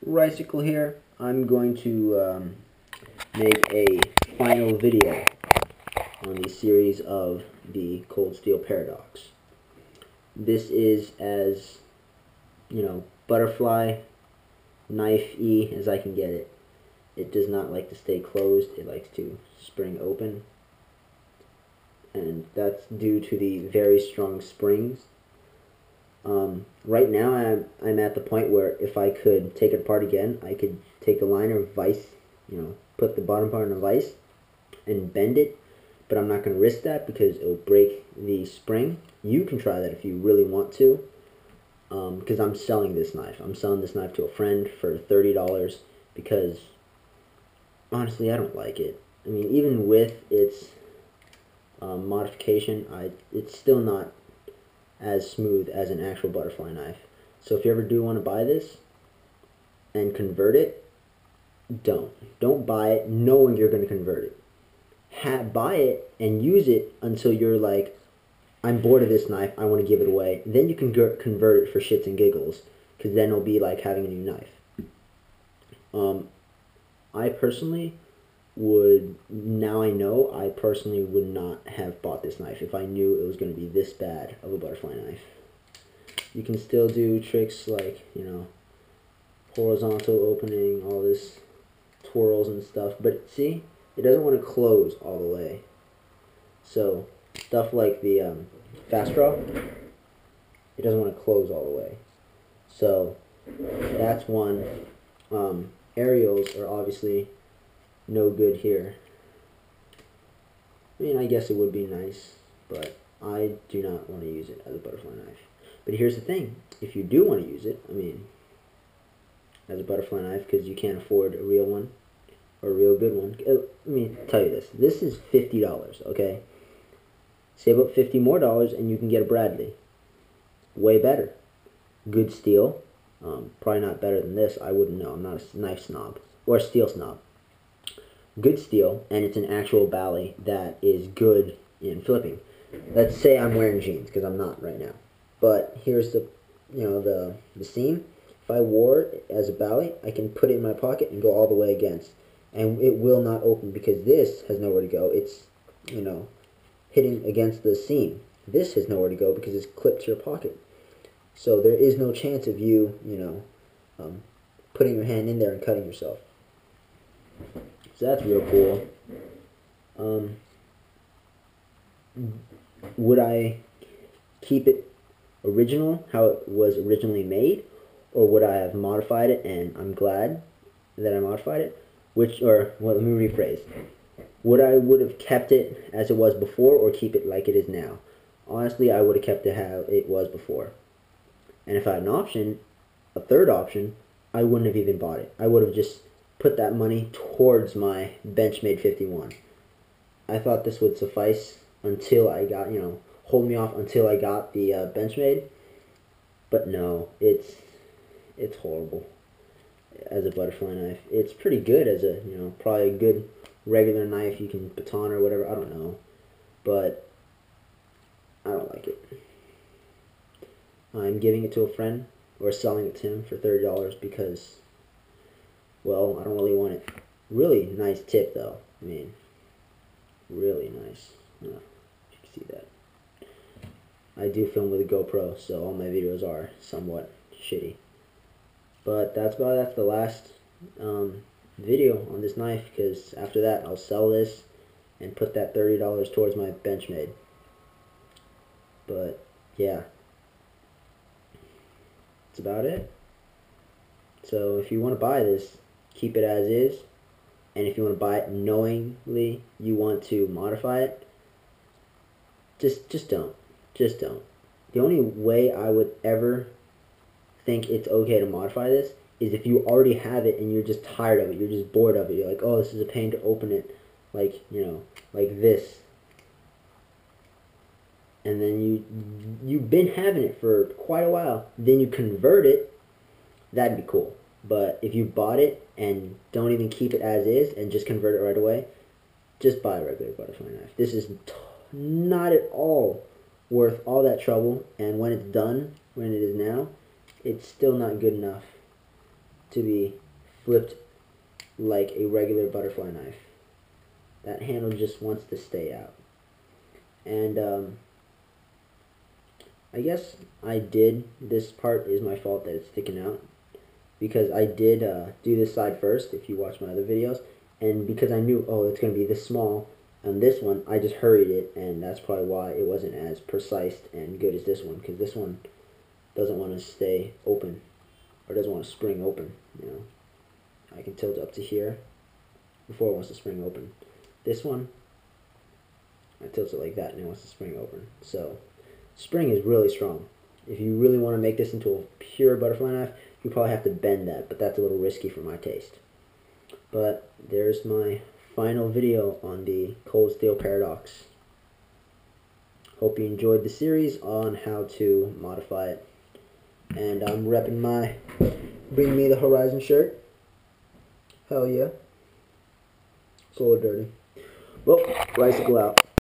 Ricycle here. I'm going to make a final video on the series of the cold steel paradox. This is as, butterfly knife-y as I can get it. It does not like to stay closed. It likes to spring open. And that's due to the very strong springs. Right now I'm at the point where if I could take it apart again, I could take the liner vise, put the bottom part in a vise and bend it, but I'm not going to risk that because it'll break the spring. You can try that if you really want to, because I'm selling this knife. I'm selling this knife to a friend for $30 because honestly I don't like it. I mean, even with its modification, it's still not as smooth as an actual butterfly knife. So if you ever do want to buy this and convert it, don't buy it knowing you're going to convert it. Buy it and use it until you're like, I'm bored of this knife, I want to give it away. Then you can convert it for shits and giggles, because then it'll be like having a new knife. I personally would not have bought this knife if I knew it was going to be this bad of a butterfly knife. You can still do tricks like, horizontal opening, all this twirls and stuff, but see, it doesn't want to close all the way. So stuff like the fast draw, it doesn't want to close all the way. So that's one. Aerials are obviously no good here. I mean, I guess it would be nice, but I do not want to use it as a butterfly knife. But here's the thing, if you do want to use it, as a butterfly knife, because you can't afford a real one, or a real good one, let me tell you this is $50, okay? Save up $50 more and you can get a Bradley. Way better. Good steel. Probably not better than this, I wouldn't know, I'm not a knife snob, or a steel snob. Good steel, and it's an actual Bally that is good in flipping. Let's say I'm wearing jeans, because I'm not right now. But here's the seam. If I wore it as a Bally, I can put it in my pocket and go all the way against. And it will not open because this has nowhere to go. It's, hitting against the seam. This has nowhere to go because it's clipped to your pocket. So there is no chance of you, putting your hand in there and cutting yourself. So that's real cool. Would I keep it original, how it was originally made, or would I have modified it? And I'm glad that I modified it. Let me rephrase. Would have kept it as it was before, or keep it like it is now? Honestly, I would have kept it how it was before. And if I had an option, a third option, I wouldn't have even bought it. I would have just put that money towards my Benchmade 51. I thought this would suffice until I got, hold me off until I got the Benchmade. But no, it's horrible as a butterfly knife. It's pretty good as a, probably a good regular knife. You can baton or whatever, I don't know. But I don't like it. I'm giving it to a friend, or selling it to him for $30 because, well, I don't really want it. Really nice tip though. I mean, really nice. If you can see that. I do film with a GoPro, so all my videos are somewhat shitty. But that's the last video on this knife, because after that I'll sell this and put that $30 towards my Benchmade. But yeah, that's about it. So if you want to buy this, keep it as is. And if you want to buy it knowingly you want to modify it, just don't. Just don't. The only way I would ever think it's okay to modify this is if you already have it and you're just tired of it, you're just bored of it, you're like, oh, this is a pain to open it, like, like this. And then you've been having it for quite a while, then you convert it, that'd be cool. But if you bought it and don't even keep it as is and just convert it right away, just buy a regular butterfly knife. This is not at all worth all that trouble, and when it's done, when it is now, it's still not good enough. to be flipped like a regular butterfly knife. That handle just wants to stay out. And I guess this part is my fault that it's sticking out, because I did do this side first, if you watch my other videos, and because I knew, oh, it's going to be this small on this one, I just hurried it, and that's probably why it wasn't as precise and good as this one, because this one doesn't want to stay open, or doesn't want to spring open, you know. I can tilt it up to here before it wants to spring open. This one, I tilt it like that and it wants to spring open. So, spring is really strong. If you really want to make this into a pure butterfly knife, you probably have to bend that, but that's a little risky for my taste. But there's my final video on the cold steel paradox. Hope you enjoyed the series on how to modify it. And I'm repping my Bring Me the Horizon shirt. Hell yeah. It's a little dirty. Well, Ricycle out.